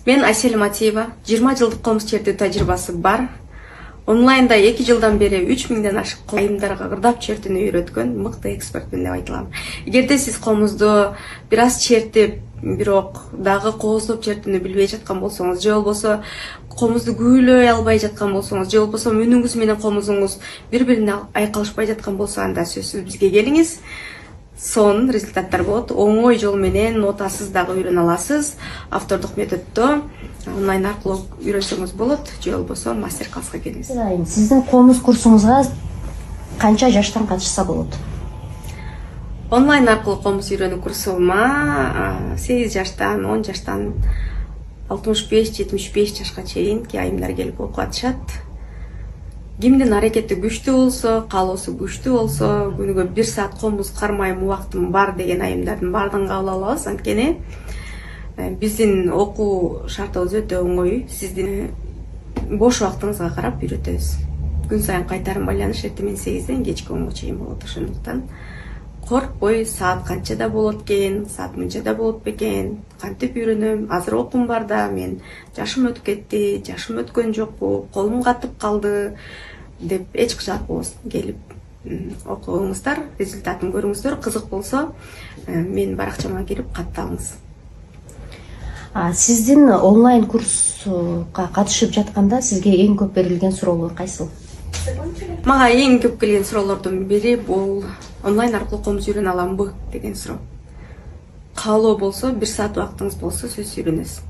Мен Айсель Матиева, 20 жылдык комуз чертүү тажрыйбасы бар. Онлайнда 2 жылдан бери 3000ден ашык айымдарга ырдап чертүүнү үйрөткөн мыкты экспертмин деп айта алам. Эгерде сиз комузду бир аз чертип, бирок дагы кооздоп чертүүнү билбей жаткан болсоңуз, же болбосо комузду күбөлөй албай жаткан болсоңуз, же болбосо үнүңүз менен комузуңуз бири-бирине айкалышпай жаткан болсо, анда сөзсүз бизге келиңиз. Сонун результаттар болот. Оңой жол менен нотасыз дагы үйрөнө аласыз. Автордук методдо онлайн аркылуу үйрөнсөңүз болот, же болбосо мастер класска келиңиз. Сиздин комуз курсуңузга канча жаштан катышса болот? Онлайн аркылуу комуз үйрөнүү курсума 8 жаштан, 10 жаштан 65-75 жашка чейинки айымдар келип окуп атышат. Кимдин аракети күчтүү болсо, каалоосу күчтүү болсо, күнүгө 1 саат комуз кармайм, убактым бар деген айымдардын баардыгын кабыл алабыз. Анткени биздин окуу шартыбыз өтө оңой. Сиздин бош убактыңызга карап үйрөтөбүз. Күн сайын кайтарым байланыш эртең 8ден кечки 10га чейин болот. Ошондуктан коркпой, саат канчада болот экен, саат мынчада болот бекен, кантип үйрөнөм, азыр окуум бар да, мен жашым өтүп кетти, жашым өткөн жокпу, колум катып калды деп эч кыжаатпастан келип окуңуздар, результатын көрүңүздөр. Кызык болсо, менин баракчама кирип катталыңыз. Сиздин онлайн курска катышып жатканда сизге эң көп берилген суроолор кайсыл? Мага эң көп келген суроолордун бири бул онлайн аркылуу комуз үйрөнө аламбы деген суроо. Каалоо болсо, 1 саат убактыңыз болсо сөзсүз үйрөнөсүз.